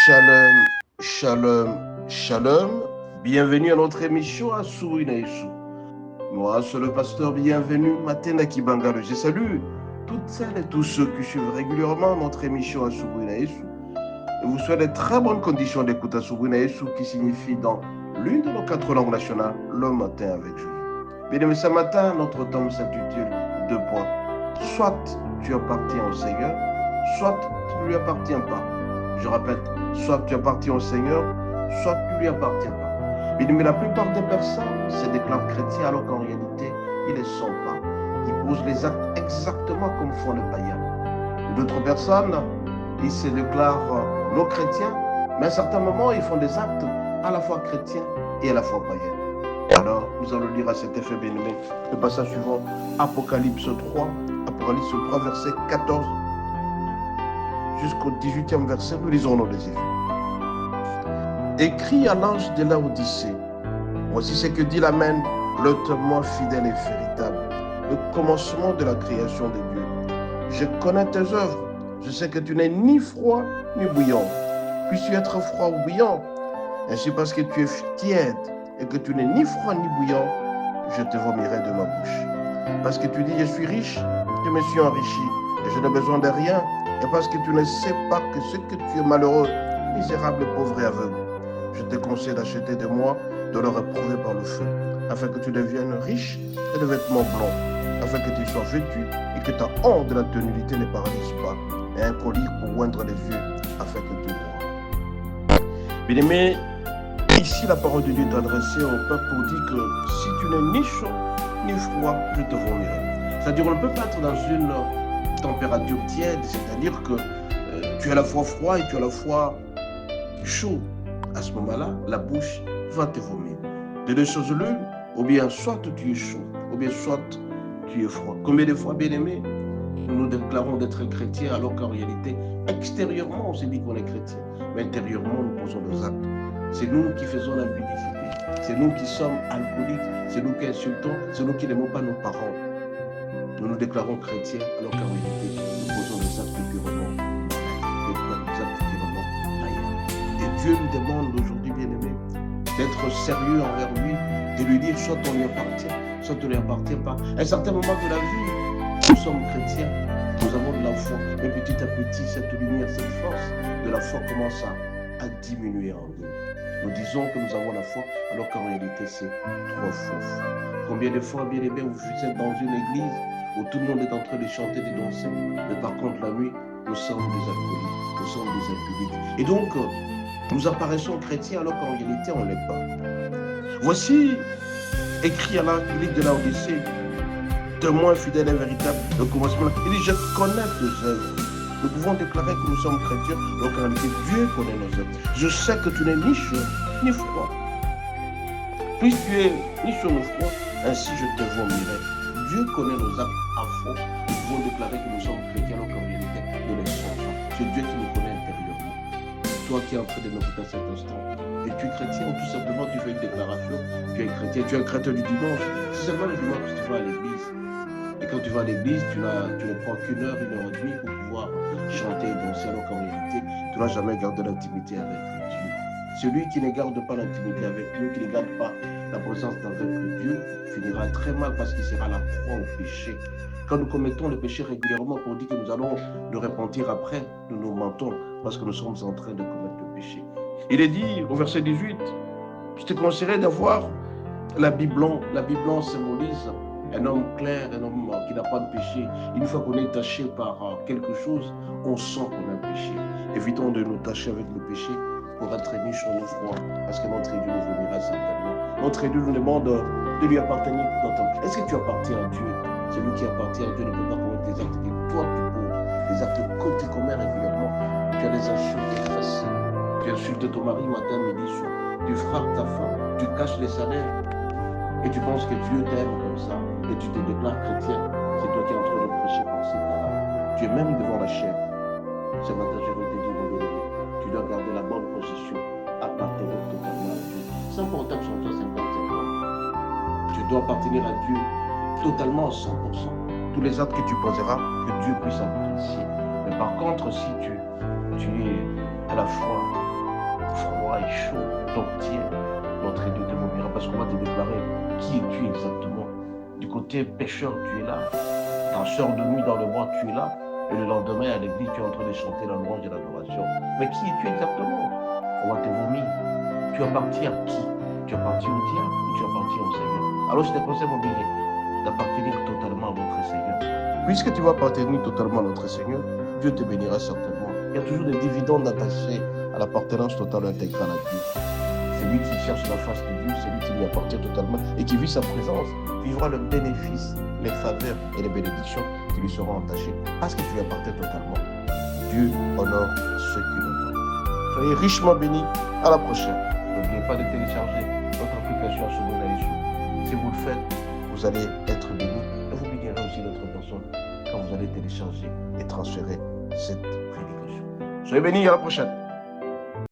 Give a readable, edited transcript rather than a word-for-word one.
Shalom, shalom, shalom. Bienvenue à notre émission Asubuhi na Yesu. Moi, c'est le pasteur bienvenu Matenda Kibangalo. Je salue toutes celles et tous ceux qui suivent régulièrement notre émission Asubuhi na Yesu. Et vous souhaite de très bonnes conditions d'écoute Asubuhi na Yesu, qui signifie dans l'une de nos 4 langues nationales, le matin avec Jésus. Bien-aimés, ce matin, notre thème s'intitule 2 points. Soit tu appartiens au Seigneur, soit tu ne lui appartiens pas. Je répète, soit tu appartiens au Seigneur, soit tu ne lui appartiens pas. Mais la plupart des personnes se déclarent chrétiens alors qu'en réalité, ils ne le sont pas. Ils posent les actes exactement comme font les païens. D'autres personnes, ils se déclarent non chrétiens, mais à certains moments, ils font des actes à la fois chrétiens et à la fois païens. Alors, nous allons lire à cet effet bien-aimé le passage suivant, Apocalypse 3, verset 14 jusqu'au 18e verset, nous lisons nos désirs. Écrit à l'ange de Laodicée, voici ce que dit l'Amen, le témoin fidèle et véritable, le commencement de la création de Dieu. Je connais tes œuvres, je sais que tu n'es ni froid ni bouillant. Puisses-tu être froid ou bouillant? Ainsi, parce que tu es tiède et que tu n'es ni froid ni bouillant, je te vomirai de ma bouche. Parce que tu dis, je suis riche, je me suis enrichi, et je n'ai besoin de rien, et parce que tu ne sais pas que ce que tu es malheureux, misérable, pauvre et aveugle, je te conseille d'acheter de moi, de le réprouver par le feu, afin que tu deviennes riche et de vêtements blancs, afin que tu sois vêtu et que ta honte de la ténudité ne paralyse pas, et un collier pour oindre les yeux, afin que tu vois. Bien-aimé, ici la parole de Dieu est adressée au peuple pour dire que si tu n'es ni chaud ni froid, je te vomirai. C'est-à-dire on ne peut pas être dans une température tiède, c'est-à-dire que tu es à la fois froid et tu es à la fois chaud. À ce moment-là, la bouche va te vomir. De deux choses l'une, ou bien soit tu es chaud, ou bien soit tu es froid. Combien de fois, bien-aimés, nous nous déclarons d'être chrétiens alors qu'en réalité, extérieurement, on se dit qu'on est chrétien, mais intérieurement, nous posons nos actes. C'est nous qui faisons la nudité, c'est nous qui sommes alcooliques, c'est nous qui insultons, c'est nous qui n'aimons pas nos parents. Nous nous déclarons chrétiens alors qu'en réalité, nous posons des actes purement païens. Et Dieu nous demande aujourd'hui, bien-aimés, d'être sérieux envers lui, de lui dire soit on lui appartient, soit on ne lui appartient pas. À un certain moment de la vie, nous sommes chrétiens, nous avons de la foi, mais petit à petit, cette lumière, cette force de la foi commence à diminuer en nous. Nous disons que nous avons la foi, alors qu'en réalité, c'est trop faux. Combien de fois, bien aimé, vous êtes dans une église où tout le monde est en train de chanter, de danser, mais par contre, la nuit, nous sommes des alcooliques, nous sommes des impudiques. Et donc, nous apparaissons chrétiens, alors qu'en réalité, on ne l'est pas. Voici, écrit à l'Église de Laodicée, témoin fidèle et véritable, le commencement. Il dit, je connais tes œuvres. Nous pouvons déclarer que nous sommes chrétiens, alors qu'en réalité, Dieu connaît nos œuvres. Je sais que tu n'es ni chaud, ni froid. Puisque tu es ni chaud ni froid, ainsi je te vomirai. Dieu connaît nos actes à fond. Nous pouvons déclarer que nous sommes chrétiens, alors qu'en réalité, nous ne le sommes pas. C'est Dieu qui nous connaît intérieurement. Toi qui es en train de m'écouter à cet instant, es-tu chrétien ou tout simplement tu fais une déclaration, tu es chrétien, tu es un chrétien du dimanche. C'est seulement le dimanche que tu vas à l'église. Et quand tu vas à l'église, tu ne prends qu'une heure et demie pour pouvoir chanter et danser, alors qu'en réalité, tu n'as jamais gardé l'intimité avec Dieu. Celui qui ne garde pas l'intimité avec Dieu, qui ne garde pas la présence d'avec Dieu, finira très mal parce qu'il sera la proie au péché. Quand nous commettons le péché régulièrement pour dire que nous allons nous repentir après, nous nous mentons parce que nous sommes en train de commettre le péché. Il est dit au verset 18, je te conseillerais d'avoir la Bible blanche. La Bible blanche symbolise un homme clair, un homme qui n'a pas de péché. Une fois qu'on est taché par quelque chose, on sent qu'on a péché. Évitons de nous tacher avec le péché pour être ni chaud ni froid, parce que notre Dieu nous voudra certainement. Notre Dieu nous demande de lui appartenir tout le temps. Est-ce que tu appartiens à Dieu? Celui qui appartient à Dieu ne peut pas commettre des actes que toi tu poses, des actes que tu commets régulièrement. Tu as des insultes faciles. Tu insultes ton mari matin, midi, soir. Tu frappes ta femme, tu caches les salaires. Et tu penses que Dieu t'aime comme ça, et tu te déclares chrétien, c'est toi qui es en train de prêcher par ces cas-là. Tu es même devant la chair. Ce matin, je veux te dire, mon bien-aimé, tu dois garder la bonne position, appartenir totalement à Dieu. Sans porter sur toi 55 ans. Tu dois appartenir à Dieu totalement à 100%. Tous les actes que tu poseras, que Dieu puisse apprécier. Mais par contre, si tu es à la fois travail chaud, t'obtiens, notre Dieu te bénira parce qu'on va te déclarer qui es-tu exactement. Du côté pécheur, tu es là. Danseur de nuit dans le bois, tu es là. Et le lendemain, à l'église, tu es en train de chanter la louange et l'adoration. Mais qui es-tu exactement? On va te vomir. Tu appartiens à qui? Tu appartiens au diable ou tu appartiens au Seigneur? Alors je te conseille, mon bien, d'appartenir totalement à notre Seigneur. Puisque tu vas appartenir totalement à notre Seigneur, Dieu te bénira certainement. Il y a toujours des dividendes attachés à l'appartenance totale et intégrale à Dieu. Celui qui cherche la face de Dieu, celui qui lui appartient totalement et qui vit sa présence, vivra le bénéfice, les faveurs et les bénédictions qui lui seront attachées parce que tu lui appartiens totalement. Dieu honore ceux qui l'honorent. Soyez richement bénis. À la prochaine. N'oubliez pas de télécharger notre application Assoumena Yeshua. Si vous le faites, vous allez être bénis et vous bénirez aussi d'autres personnes quand vous allez télécharger et transférer cette prédication. Soyez bénis, à la prochaine.